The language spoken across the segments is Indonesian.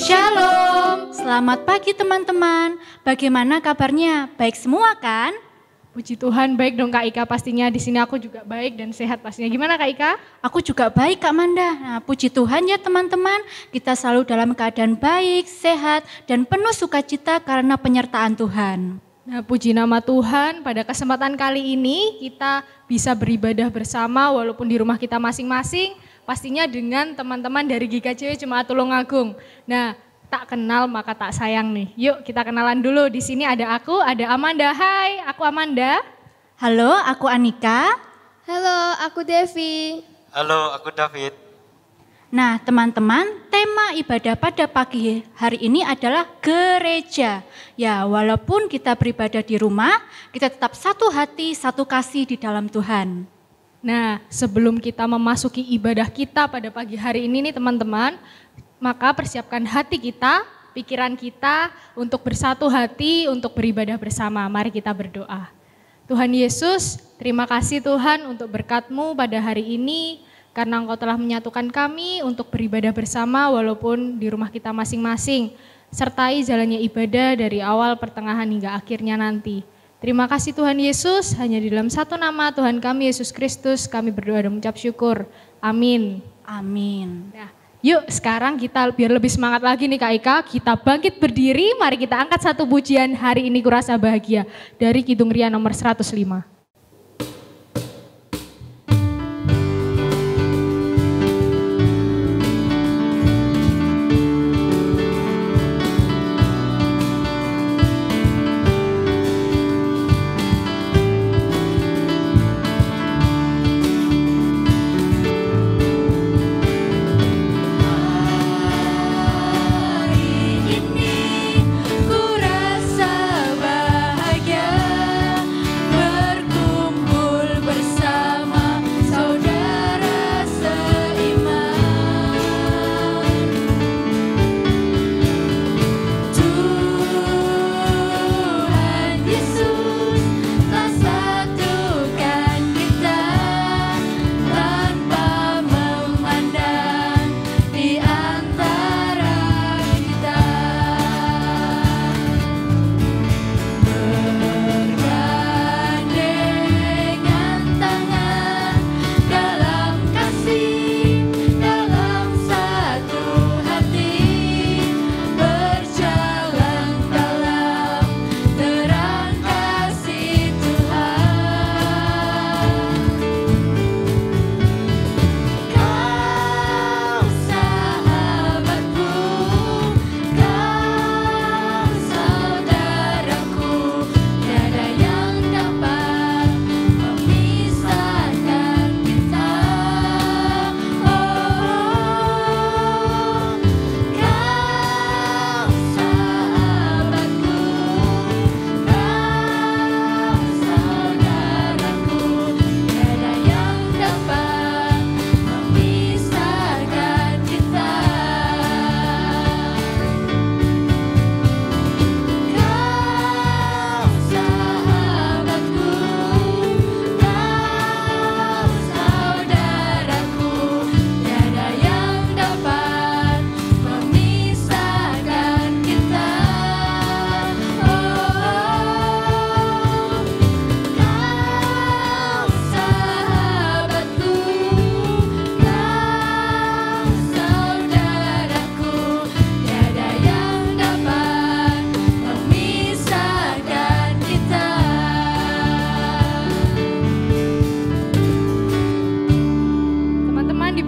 Shalom, selamat pagi teman-teman. Bagaimana kabarnya? Baik semua kan? Puji Tuhan, baik dong Kak Ika, pastinya di sini aku juga baik dan sehat pastinya. Gimana Kak Ika? Aku juga baik Kak Manda. Nah, puji Tuhan ya teman-teman, kita selalu dalam keadaan baik, sehat, dan penuh sukacita karena penyertaan Tuhan. Nah, puji nama Tuhan, pada kesempatan kali ini kita bisa beribadah bersama walaupun di rumah kita masing-masing, pastinya dengan teman-teman dari GKJW Jemaat Tulungagung. Nah, tak kenal maka tak sayang nih. Yuk kita kenalan dulu. Di sini ada aku, ada Amanda. Hai, aku Amanda. Halo, aku Anika. Halo, aku Devi. Halo, aku David. Nah teman-teman, tema ibadah pada pagi hari ini adalah gereja. Ya, walaupun kita beribadah di rumah, kita tetap satu hati, satu kasih di dalam Tuhan. Nah, sebelum kita memasuki ibadah kita pada pagi hari ini nih teman-teman, maka persiapkan hati kita, pikiran kita untuk bersatu hati, untuk beribadah bersama. Mari kita berdoa. Tuhan Yesus, terima kasih Tuhan untuk berkat-Mu pada hari ini, karena Engkau telah menyatukan kami untuk beribadah bersama walaupun di rumah kita masing-masing. Sertai jalannya ibadah dari awal, pertengahan hingga akhirnya nanti. Terima kasih Tuhan Yesus, hanya di dalam satu nama Tuhan kami Yesus Kristus kami berdoa dan mengucap syukur. Amin. Amin. Nah, yuk sekarang kita biar lebih semangat lagi nih Kak Ika, kita bangkit berdiri, mari kita angkat satu pujian hari ini kurasa bahagia dari Kidung Ria nomor 105.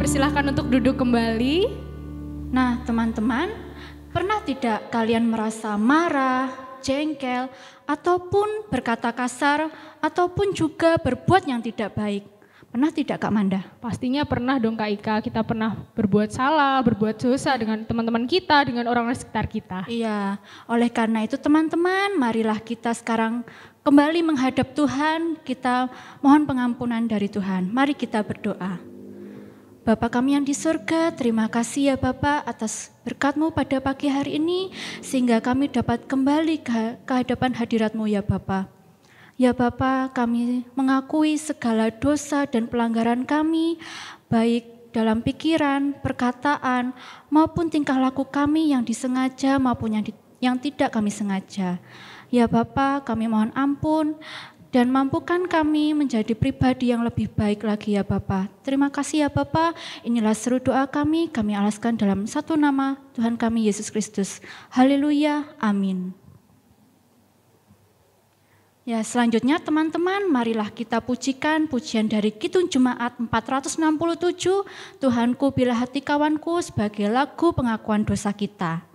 Silahkan untuk duduk kembali. Nah teman-teman, pernah tidak kalian merasa marah, jengkel, ataupun berkata kasar, ataupun juga berbuat yang tidak baik? Pernah tidak Kak Manda? Pastinya pernah dong Kak Ika, kita pernah berbuat salah, berbuat dosa dengan teman-teman kita, dengan orang-orang sekitar kita. Iya, oleh karena itu teman-teman, marilah kita sekarang kembali menghadap Tuhan, kita mohon pengampunan dari Tuhan. Mari kita berdoa. Bapa kami yang di surga, terima kasih ya Bapa atas berkat-Mu pada pagi hari ini, sehingga kami dapat kembali ke hadapan hadirat-Mu ya Bapa. Ya Bapa, kami mengakui segala dosa dan pelanggaran kami, baik dalam pikiran, perkataan, maupun tingkah laku kami yang disengaja maupun yang tidak kami sengaja. Ya Bapa, kami mohon ampun dan mampukan kami menjadi pribadi yang lebih baik lagi ya Bapa. Terima kasih ya Bapa, inilah seru doa kami alaskan dalam satu nama Tuhan kami Yesus Kristus. Haleluya, amin. Ya, selanjutnya teman-teman, marilah kita pujikan pujian dari Kidung Jemaat 467, Tuhanku bila hati kawanku, sebagai lagu pengakuan dosa kita.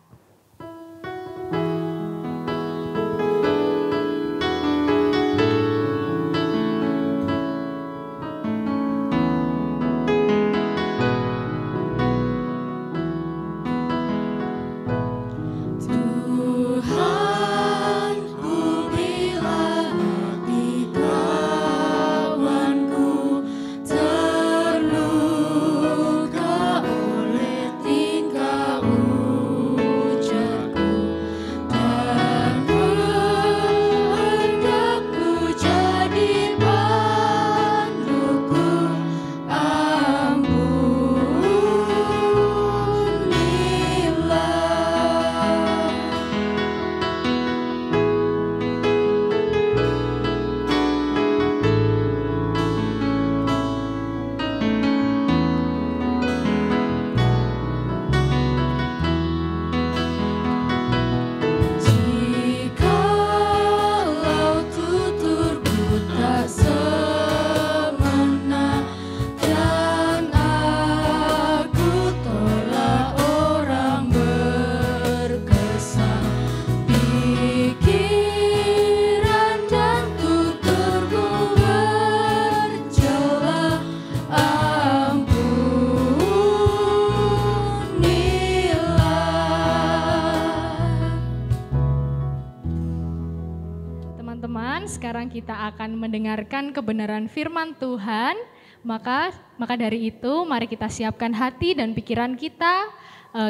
Sekarang kita akan mendengarkan kebenaran firman Tuhan. Maka dari itu mari kita siapkan hati dan pikiran kita.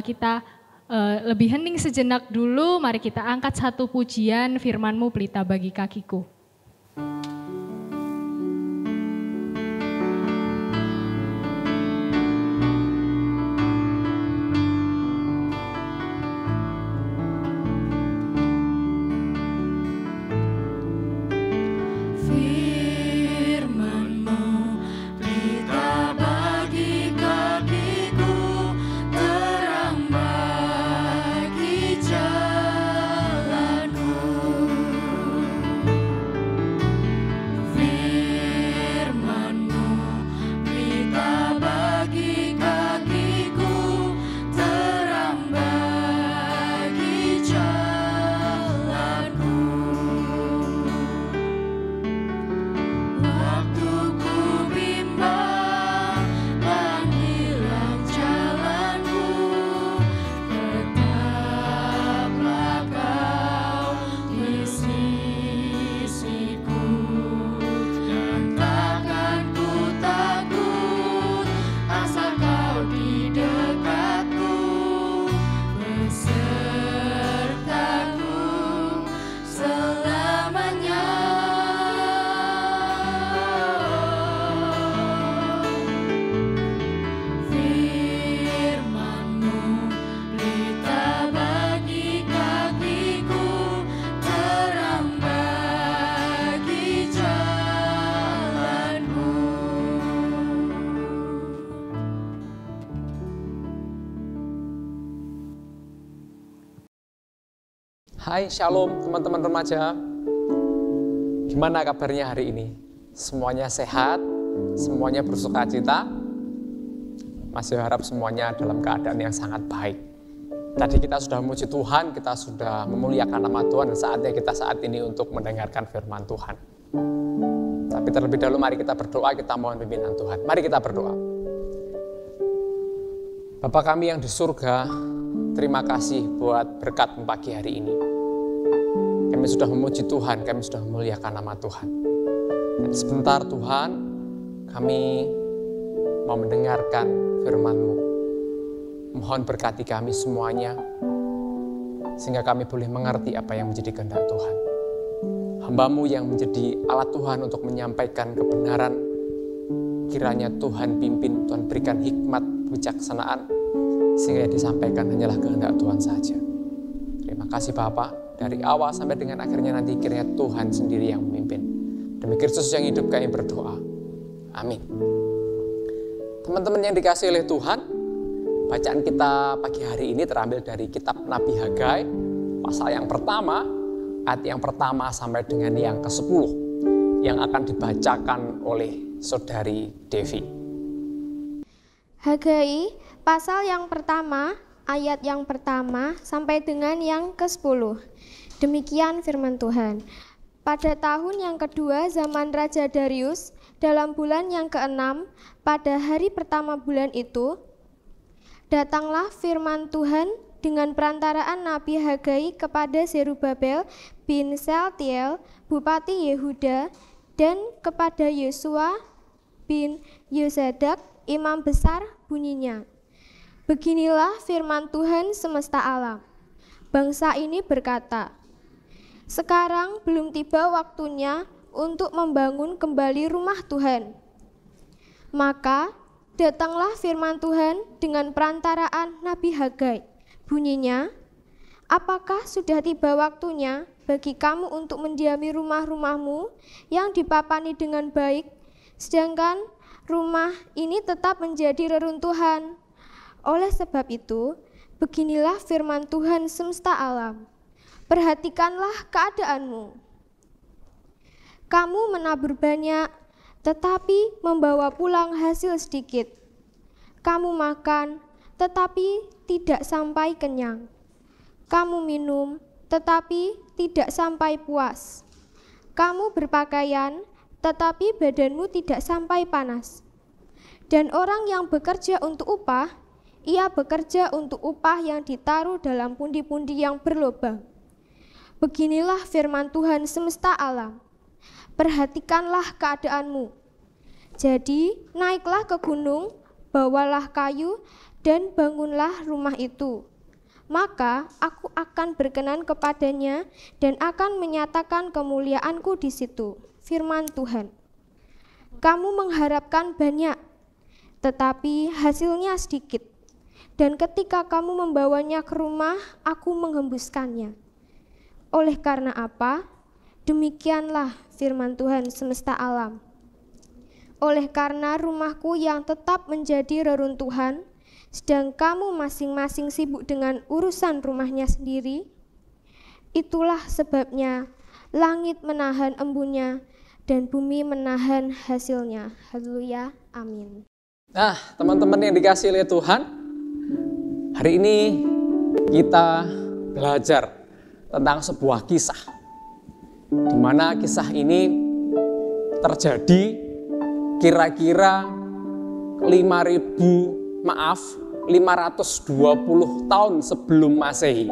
Kita lebih hening sejenak dulu. Mari kita angkat satu pujian, firman-Mu pelita bagi kakiku. Hai, shalom teman-teman remaja. Gimana kabarnya hari ini? Semuanya sehat? Semuanya bersukacita? Masih harap semuanya dalam keadaan yang sangat baik. Tadi kita sudah memuji Tuhan, kita sudah memuliakan nama Tuhan, dan saatnya kita saat ini untuk mendengarkan firman Tuhan. Tapi terlebih dahulu mari kita berdoa, kita mohon pimpinan Tuhan. Mari kita berdoa. Bapa kami yang di surga, terima kasih buat berkat pagi hari ini. Kami sudah memuji Tuhan, kami sudah memuliakan nama Tuhan. Dan sebentar Tuhan, kami mau mendengarkan firman-Mu. Mohon berkati kami semuanya, sehingga kami boleh mengerti apa yang menjadi kehendak Tuhan. Hamba-Mu yang menjadi alat Tuhan untuk menyampaikan kebenaran, kiranya Tuhan pimpin, Tuhan berikan hikmat, kebijaksanaan, sehingga yang disampaikan hanyalah kehendak Tuhan saja. Terima kasih Bapak, dari awal sampai dengan akhirnya nanti kiranya Tuhan sendiri yang memimpin. Demi Kristus yang hidup kami berdoa. Amin. Teman-teman yang dikasihi oleh Tuhan, bacaan kita pagi hari ini terambil dari kitab Nabi Hagai, pasal yang pertama, ayat yang pertama sampai dengan yang ke-10, yang akan dibacakan oleh Saudari Devi. Hagai pasal yang pertama, ayat yang pertama sampai dengan yang ke-10. Demikian firman Tuhan. Pada tahun yang kedua zaman Raja Darius, dalam bulan yang ke-6, pada hari pertama bulan itu, datanglah firman Tuhan dengan perantaraan Nabi Hagai kepada Zerubabel bin Sealtiel, Bupati Yehuda, dan kepada Yosua bin Yozadak, Imam besar, bunyinya. Beginilah firman Tuhan semesta alam. Bangsa ini berkata, sekarang belum tiba waktunya untuk membangun kembali rumah Tuhan. Maka datanglah firman Tuhan dengan perantaraan Nabi Hagai. Bunyinya, apakah sudah tiba waktunya bagi kamu untuk mendiami rumah-rumahmu yang dipapani dengan baik, sedangkan rumah ini tetap menjadi reruntuhan? Oleh sebab itu, beginilah firman Tuhan semesta alam. Perhatikanlah keadaanmu. Kamu menabur banyak, tetapi membawa pulang hasil sedikit. Kamu makan, tetapi tidak sampai kenyang. Kamu minum, tetapi tidak sampai puas. Kamu berpakaian, tetapi badanmu tidak sampai panas. Dan orang yang bekerja untuk upah, ia bekerja untuk upah yang ditaruh dalam pundi-pundi yang berlobang. Beginilah firman Tuhan semesta alam. Perhatikanlah keadaanmu. Jadi naiklah ke gunung, bawalah kayu, dan bangunlah rumah itu. Maka aku akan berkenan kepadanya dan akan menyatakan kemuliaanku di situ. Firman Tuhan. Kamu mengharapkan banyak, tetapi hasilnya sedikit. Dan ketika kamu membawanya ke rumah, aku menghembuskannya. Oleh karena apa? Demikianlah firman Tuhan semesta alam. Oleh karena rumahku yang tetap menjadi reruntuhan, sedang kamu masing-masing sibuk dengan urusan rumahnya sendiri, itulah sebabnya langit menahan embunnya dan bumi menahan hasilnya. Haleluya, amin. Nah, teman-teman yang dikasihi oleh Tuhan, hari ini kita belajar tentang sebuah kisah, di mana kisah ini terjadi kira-kira 520 tahun sebelum Masehi,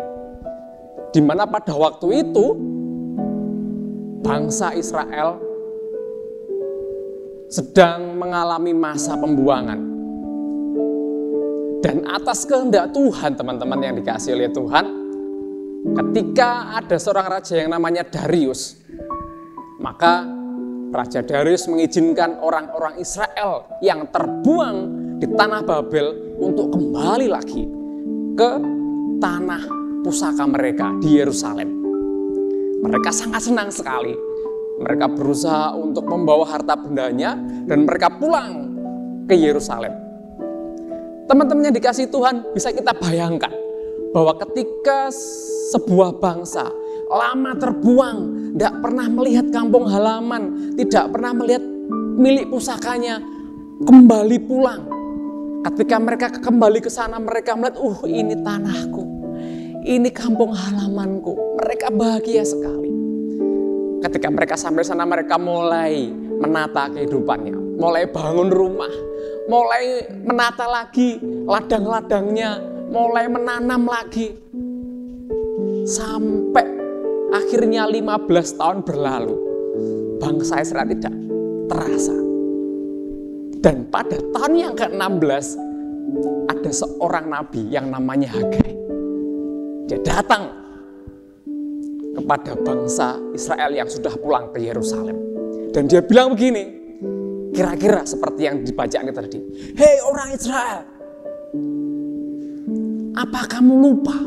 di mana pada waktu itu bangsa Israel sedang mengalami masa pembuangan. Dan atas kehendak Tuhan, teman-teman yang dikasihi oleh Tuhan, ketika ada seorang raja yang namanya Darius, maka Raja Darius mengizinkan orang-orang Israel yang terbuang di tanah Babel untuk kembali lagi ke tanah pusaka mereka di Yerusalem. Mereka sangat senang sekali. Mereka berusaha untuk membawa harta bendanya dan mereka pulang ke Yerusalem. Teman-teman yang dikasihi Tuhan, bisa kita bayangkan bahwa ketika sebuah bangsa lama terbuang, tidak pernah melihat kampung halaman, tidak pernah melihat milik pusakanya, kembali pulang. Ketika mereka kembali ke sana, mereka melihat, ini tanahku, ini kampung halamanku. Mereka bahagia sekali. Ketika mereka sampai sana, mereka mulai menata kehidupannya, mulai bangun rumah, mulai menata lagi ladang-ladangnya, mulai menanam lagi. Sampai akhirnya 15 tahun berlalu, bangsa Israel tidak terasa. Dan pada tahun yang ke-16, ada seorang nabi yang namanya Hagai. Dia datang kepada bangsa Israel yang sudah pulang ke Yerusalem. Dan dia bilang begini, kira-kira seperti yang dibacaan tadi. Hei orang Israel, Apa kamu lupa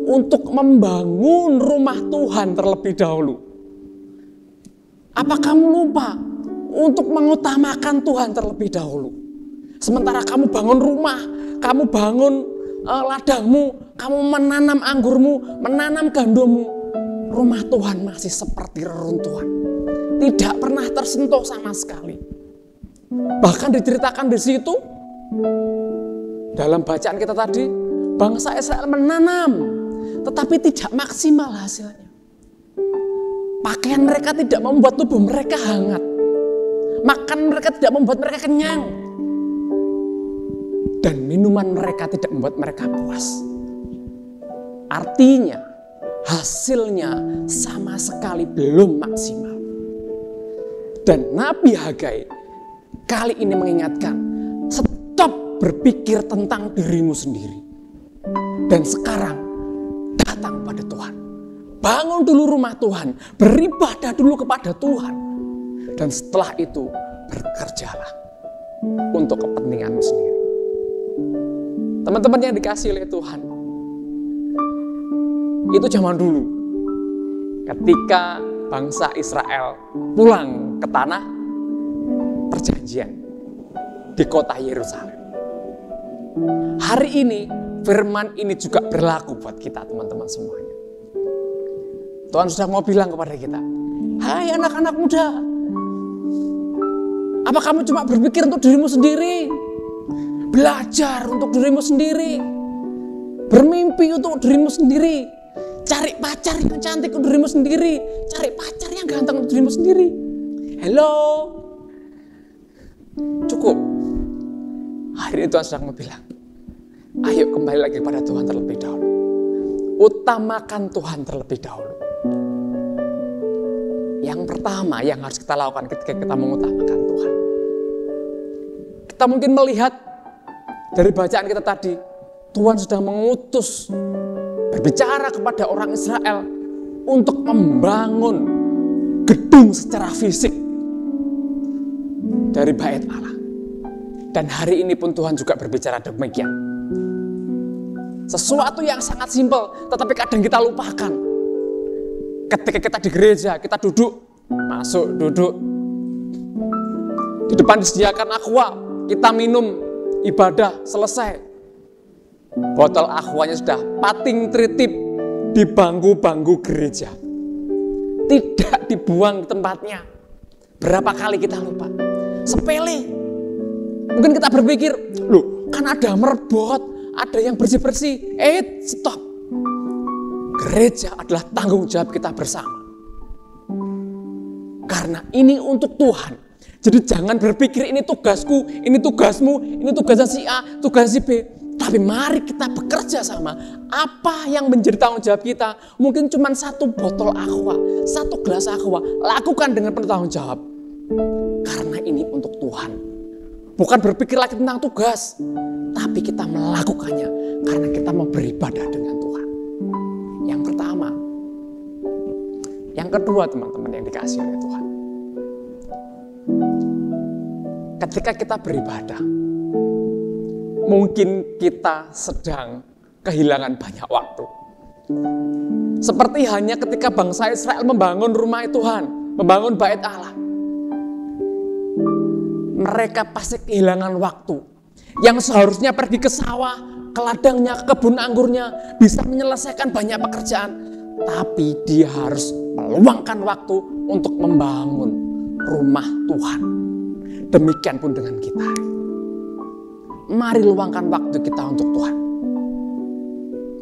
untuk membangun rumah Tuhan terlebih dahulu? Apa kamu lupa untuk mengutamakan Tuhan terlebih dahulu? Sementara kamu bangun rumah, kamu bangun ladangmu, kamu menanam anggurmu, menanam gandummu, rumah Tuhan masih seperti reruntuhan. Tidak pernah tersentuh sama sekali. Bahkan diceritakan di situ, dalam bacaan kita tadi, bangsa Israel menanam, tetapi tidak maksimal hasilnya. Pakaian mereka tidak membuat tubuh mereka hangat. Makan mereka tidak membuat mereka kenyang. Dan minuman mereka tidak membuat mereka puas. Artinya, hasilnya sama sekali belum maksimal. Dan Nabi Hagai kali ini mengingatkan, stop berpikir tentang dirimu sendiri. Dan sekarang datang pada Tuhan. Bangun dulu rumah Tuhan, beribadah dulu kepada Tuhan. Dan setelah itu bekerjalah untuk kepentinganmu sendiri. Teman-teman yang dikasihi oleh Tuhan, itu zaman dulu ketika bangsa Israel pulang ke tanah perjanjian di kota Yerusalem. Hari ini firman ini juga berlaku buat kita teman-teman semuanya. Tuhan sudah mau bilang kepada kita, hai anak-anak muda, apa kamu cuma berpikir untuk dirimu sendiri? Belajar untuk dirimu sendiri. Bermimpi untuk dirimu sendiri. Cari pacar yang cantik untuk dirimu sendiri. Cari pacar yang ganteng untuk dirimu sendiri. Hello. Cukup. Hari ini Tuhan sedang mau bilang, ayo kembali lagi kepada Tuhan terlebih dahulu. Utamakan Tuhan terlebih dahulu. Yang pertama yang harus kita lakukan ketika kita mengutamakan Tuhan. Kita mungkin melihat dari bacaan kita tadi, Tuhan sudah mengutus berbicara kepada orang Israel untuk membangun gedung secara fisik dari bait Allah. Dan hari ini pun Tuhan juga berbicara demikian. Sesuatu yang sangat simpel, tetapi kadang kita lupakan. Ketika kita di gereja, kita duduk, masuk, duduk. Di depan disediakan aqua, kita minum, ibadah, selesai. Botol aquanya sudah pating tritip di bangku-bangku gereja. Tidak dibuang di tempatnya. Berapa kali kita lupa? Sepele. Mungkin kita berpikir, loh kan ada merbot, ada yang bersih-bersih. Stop. Gereja adalah tanggung jawab kita bersama. Karena ini untuk Tuhan. Jadi jangan berpikir ini tugasku, ini tugasmu, ini tugasnya si A, tugasnya si B. Tapi mari kita bekerja sama. Apa yang menjadi tanggung jawab kita? Mungkin cuma satu botol aqua, satu gelas aqua. Lakukan dengan penuh tanggung jawab. Karena ini untuk Tuhan. Bukan berpikir lagi tentang tugas. Tapi kita melakukannya karena kita mau beribadah dengan Tuhan. Yang pertama. Yang kedua teman-teman yang dikasihi oleh Tuhan. Ketika kita beribadah, mungkin kita sedang kehilangan banyak waktu. Seperti hanya ketika bangsa Israel membangun rumah Tuhan, membangun bait Allah. Mereka pasti kehilangan waktu. Yang seharusnya pergi ke sawah, ke ladangnya, ke kebun anggurnya, bisa menyelesaikan banyak pekerjaan. Tapi dia harus meluangkan waktu untuk membangun rumah Tuhan. Demikian pun dengan kita. Mari luangkan waktu kita untuk Tuhan.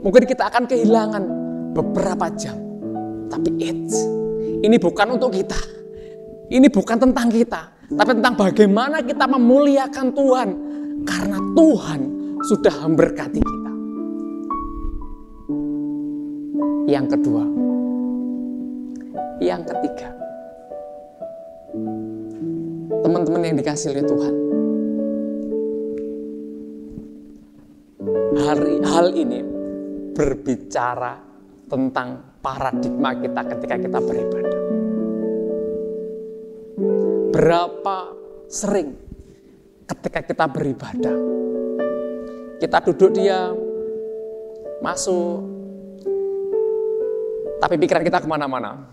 Mungkin kita akan kehilangan beberapa jam. Tapi ini bukan untuk kita. Ini bukan tentang kita. Tapi tentang bagaimana kita memuliakan Tuhan. Karena Tuhan sudah memberkati kita. Yang kedua. Yang ketiga. Teman-teman yang dikasihi oleh Tuhan. Hal ini berbicara tentang paradigma kita ketika kita beribadah. Berapa sering ketika kita beribadah, kita duduk diam, masuk. Tapi pikiran kita kemana-mana.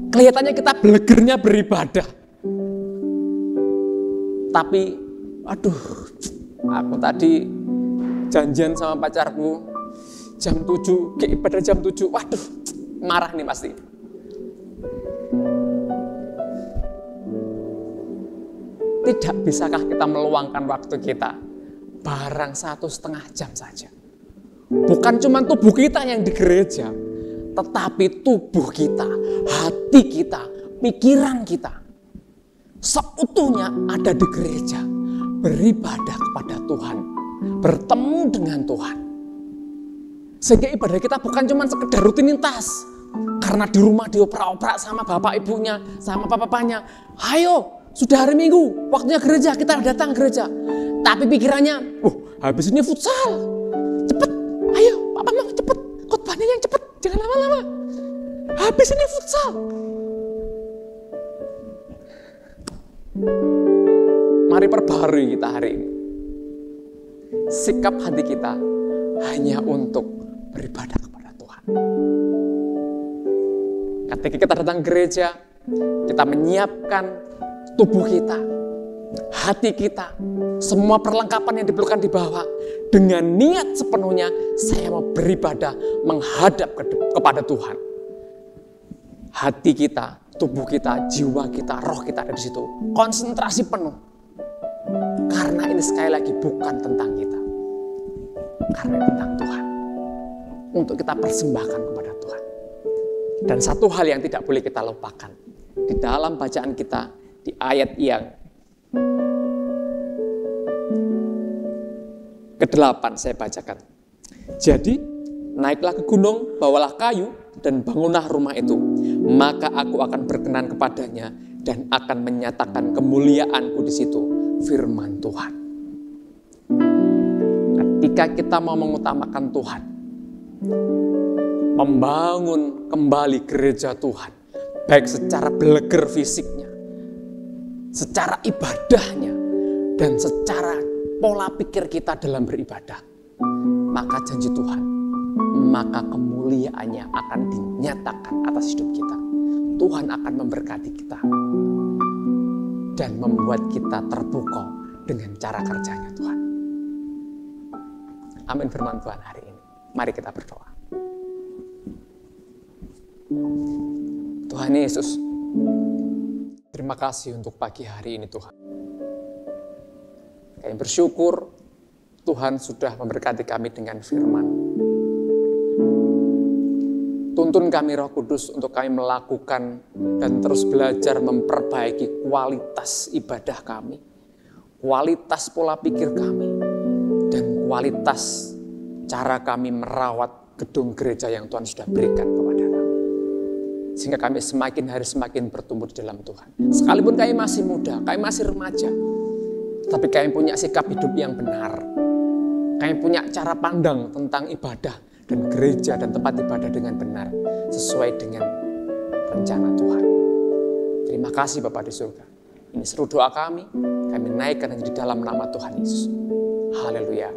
Kelihatannya kita belegernya beribadah. Tapi, aduh, aku tadi janjian sama pacarku jam 7, kayak ibadah jam 7, waduh, marah nih pasti. Tidak bisakah kita meluangkan waktu kita barang 1,5 jam saja? Bukan cuma tubuh kita yang di gereja, tetapi tubuh kita, hati kita, pikiran kita seutuhnya ada di gereja, beribadah kepada Tuhan, bertemu dengan Tuhan. Sehingga ibadah kita bukan cuma sekedar rutinitas, karena di rumah dioprak-oprak sama bapak ibunya, sama papa-papanya. Ayo, sudah hari Minggu, waktunya gereja, kita datang gereja. Tapi pikirannya, habis ini futsal, cepet, ayo papa mau cepet, khotbahnya yang cepet, jangan lama-lama. Habis ini futsal. Mari perbarui kita hari ini. Sikap hati kita hanya untuk beribadah kepada Tuhan. Ketika kita datang gereja, kita menyiapkan tubuh kita, hati kita, semua perlengkapan yang diperlukan dibawa dengan niat sepenuhnya, saya mau beribadah menghadap kepada Tuhan. Hati kita, tubuh kita, jiwa kita, roh kita ada di situ. Konsentrasi penuh. Karena ini sekali lagi bukan tentang kita. Karena tentang Tuhan. Untuk kita persembahkan kepada Tuhan. Dan satu hal yang tidak boleh kita lupakan. Di dalam bacaan kita, di ayat yang ke-8 saya bacakan. Jadi, naiklah ke gunung, bawalah kayu, dan bangunlah rumah itu. Maka aku akan berkenan kepadanya dan akan menyatakan kemuliaanku di situ. Firman Tuhan. Ketika kita mau mengutamakan Tuhan, membangun kembali gereja Tuhan, baik secara beleger fisiknya, secara ibadahnya, dan secara pola pikir kita dalam beribadah, maka janji Tuhan, maka kemuliaannya akan dinyatakan atas hidup kita. Tuhan akan memberkati kita dan membuat kita terpukau dengan cara kerjanya Tuhan. Amin firman Tuhan hari ini. Mari kita berdoa. Tuhan Yesus, terima kasih untuk pagi hari ini Tuhan. Kami bersyukur Tuhan sudah memberkati kami dengan firman. Tuntun kami Roh Kudus untuk kami melakukan dan terus belajar memperbaiki kualitas ibadah kami, kualitas pola pikir kami, dan kualitas cara kami merawat gedung gereja yang Tuhan sudah berikan kepada kami. Sehingga kami semakin hari semakin bertumbuh di dalam Tuhan. Sekalipun kami masih muda, kami masih remaja, tapi kami punya sikap hidup yang benar. Kami punya cara pandang tentang ibadah dan gereja dan tempat ibadah dengan benar, sesuai dengan rencana Tuhan. Terima kasih Bapa di surga. Ini seru doa kami naikkan hanya di dalam nama Tuhan Yesus. Haleluya.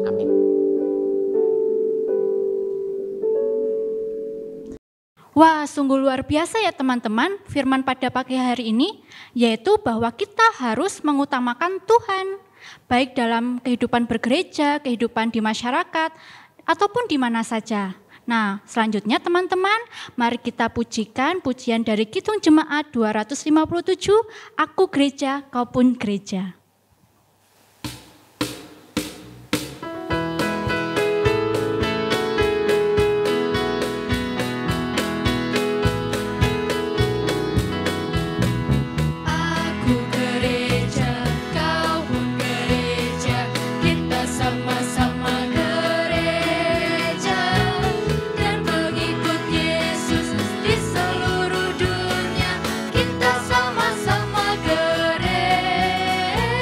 Amin. Wah, sungguh luar biasa ya teman-teman firman pada pagi hari ini, yaitu bahwa kita harus mengutamakan Tuhan, baik dalam kehidupan bergereja, kehidupan di masyarakat, ataupun di mana saja. Nah, selanjutnya teman-teman, mari kita pujikan pujian dari Kidung Jemaat 257, Aku Gereja, Kau Pun Gereja. Kita sama-sama gereja.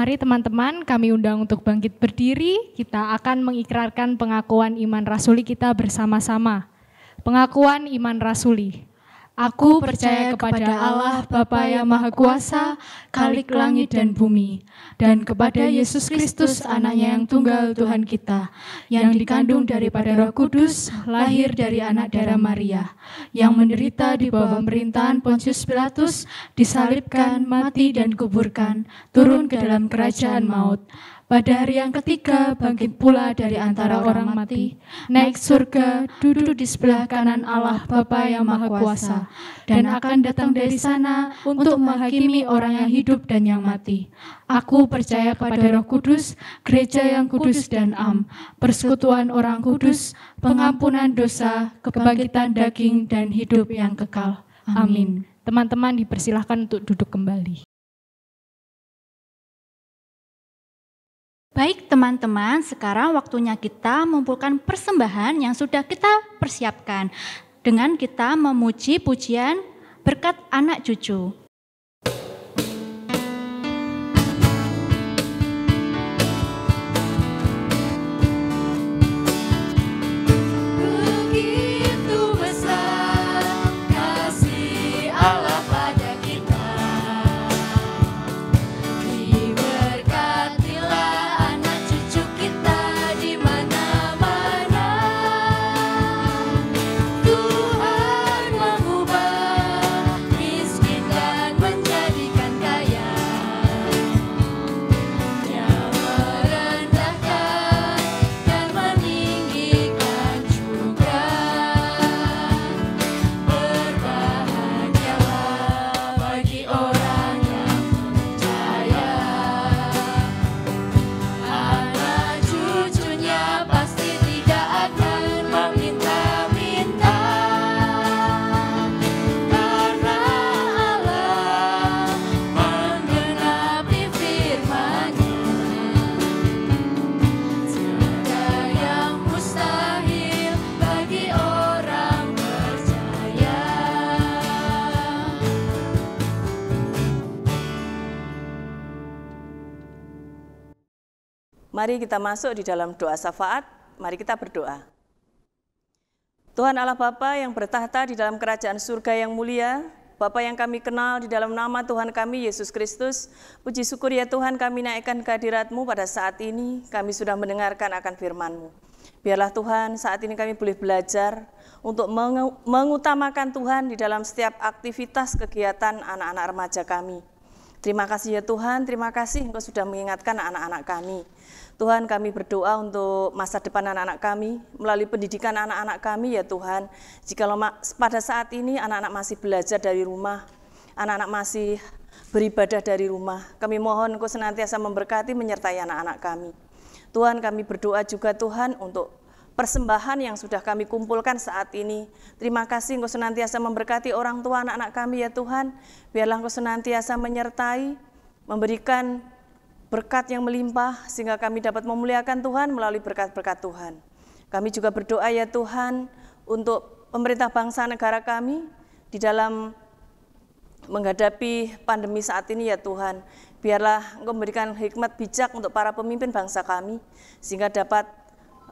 Mari teman-teman, kami undang untuk bangkit berdiri. Kita akan mengikrarkan pengakuan iman rasuli kita bersama-sama. Pengakuan iman rasuli. Aku percaya kepada Allah Bapa yang Maha Kuasa, Khalik langit dan bumi, dan kepada Yesus Kristus, Anaknya yang tunggal Tuhan kita, yang dikandung daripada Roh Kudus, lahir dari anak darah Maria, yang menderita di bawah pemerintahan Pontius Pilatus, disalibkan, mati dan kuburkan, turun ke dalam kerajaan maut. Pada hari yang ketiga bangkit pula dari antara orang mati, naik surga, duduk di sebelah kanan Allah Bapa yang Maha Kuasa, dan akan datang dari sana untuk menghakimi orang yang hidup dan yang mati. Aku percaya pada Roh Kudus, gereja yang kudus dan am, persekutuan orang kudus, pengampunan dosa, kebangkitan daging dan hidup yang kekal. Amin. Teman-teman dipersilahkan untuk duduk kembali. Baik teman-teman, sekarang waktunya kita mengumpulkan persembahan yang sudah kita persiapkan dengan kita memuji pujian berkat anak cucu. Mari kita masuk di dalam doa syafaat, mari kita berdoa. Tuhan Allah Bapa yang bertahta di dalam kerajaan surga yang mulia, Bapa yang kami kenal di dalam nama Tuhan kami Yesus Kristus, puji syukur ya Tuhan kami naikkan kehadirat-Mu pada saat ini, kami sudah mendengarkan akan firman-Mu. Biarlah Tuhan saat ini kami boleh belajar untuk mengutamakan Tuhan di dalam setiap aktivitas kegiatan anak-anak remaja kami. Terima kasih ya Tuhan, terima kasih Engkau sudah mengingatkan anak-anak kami. Tuhan kami berdoa untuk masa depan anak-anak kami, melalui pendidikan anak-anak kami ya Tuhan. Jikalau pada saat ini anak-anak masih belajar dari rumah, anak-anak masih beribadah dari rumah, kami mohon Engkau senantiasa memberkati menyertai anak-anak kami. Tuhan kami berdoa juga Tuhan untuk persembahan yang sudah kami kumpulkan saat ini. Terima kasih Engkau senantiasa memberkati orang tua anak-anak kami ya Tuhan. Biarlah Engkau senantiasa menyertai, memberikan berkat yang melimpah sehingga kami dapat memuliakan Tuhan melalui berkat-berkat Tuhan. Kami juga berdoa ya Tuhan untuk pemerintah bangsa negara kami di dalam menghadapi pandemi saat ini ya Tuhan. Biarlah Engkau memberikan hikmat bijak untuk para pemimpin bangsa kami sehingga dapat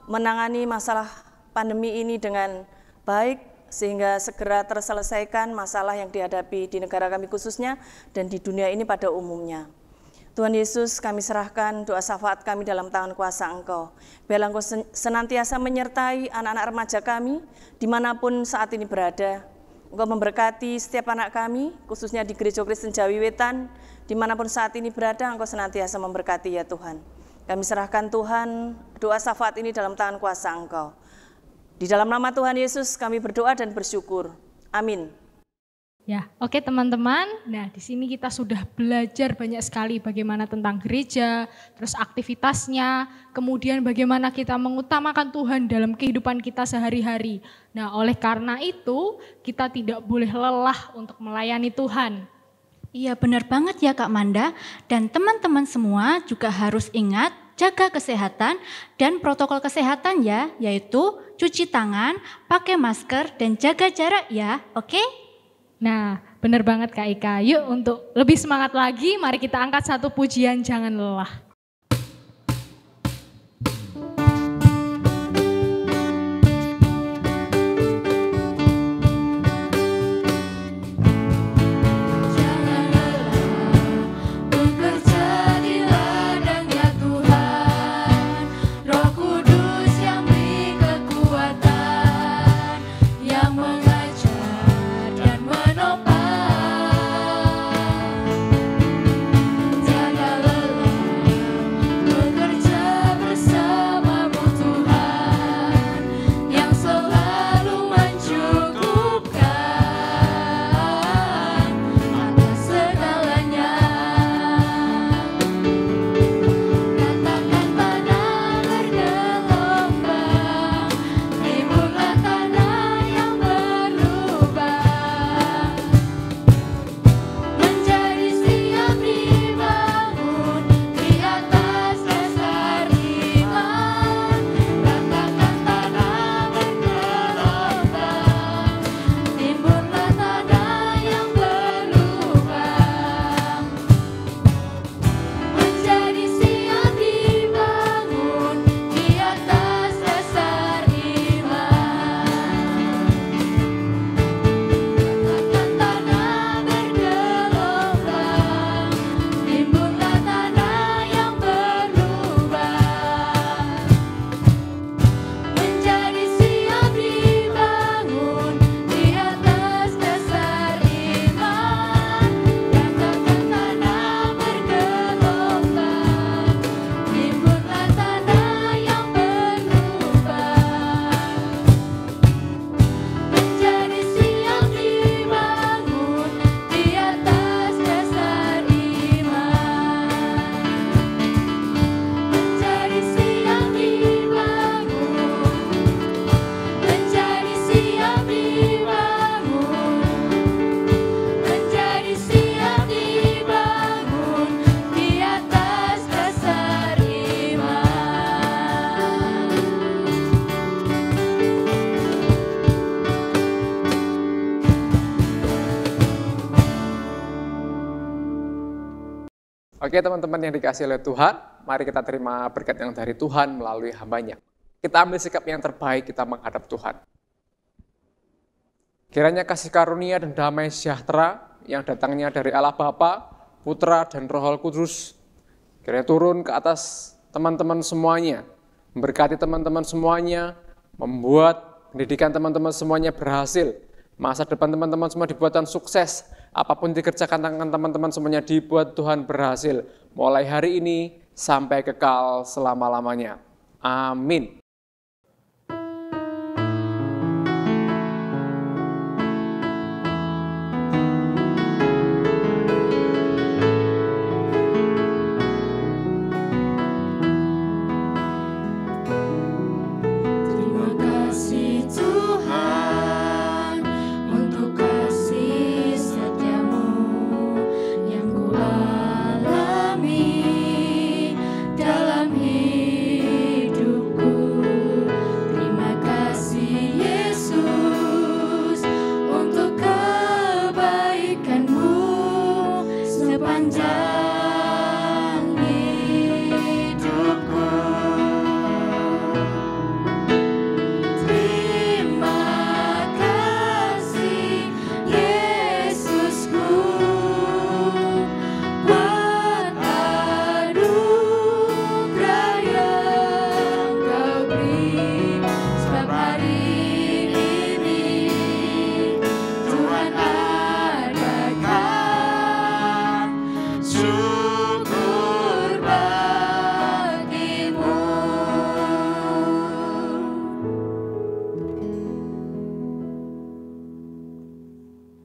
menangani masalah pandemi ini dengan baik sehingga segera terselesaikan masalah yang dihadapi di negara kami khususnya dan di dunia ini pada umumnya. Tuhan Yesus, kami serahkan doa syafaat kami dalam tangan kuasa Engkau. Biarlah Engkau senantiasa menyertai anak-anak remaja kami dimanapun saat ini berada. Engkau memberkati setiap anak kami, khususnya di Gereja Kristen Jawi Wetan, dimanapun saat ini berada, Engkau senantiasa memberkati ya Tuhan. Kami serahkan Tuhan doa syafaat ini dalam tangan kuasa Engkau. Di dalam nama Tuhan Yesus kami berdoa dan bersyukur. Amin. Ya, oke teman-teman. Nah, di sini kita sudah belajar banyak sekali bagaimana tentang gereja, terus aktivitasnya, kemudian bagaimana kita mengutamakan Tuhan dalam kehidupan kita sehari-hari. Nah, oleh karena itu, kita tidak boleh lelah untuk melayani Tuhan. Iya, benar banget ya Kak Manda. Dan teman-teman semua juga harus ingat jaga kesehatan dan protokol kesehatan ya, yaitu cuci tangan, pakai masker, dan jaga jarak ya, oke? Nah, Bener banget Kak Ika. Yuk untuk lebih semangat lagi, mari kita angkat satu pujian Jangan Lelah. Oke teman-teman yang dikasih oleh Tuhan, mari kita terima berkat yang dari Tuhan melalui hamba-Nya. Kita ambil sikap yang terbaik, kita menghadap Tuhan. Kiranya kasih karunia dan damai sejahtera yang datangnya dari Allah Bapa, Putra, dan Roh Kudus, kiranya turun ke atas teman-teman semuanya, memberkati teman-teman semuanya, membuat pendidikan teman-teman semuanya berhasil, masa depan teman-teman semua dibuatkan sukses, apapun dikerjakan tangan teman-teman semuanya dibuat Tuhan berhasil, mulai hari ini sampai kekal selama-lamanya. Amin.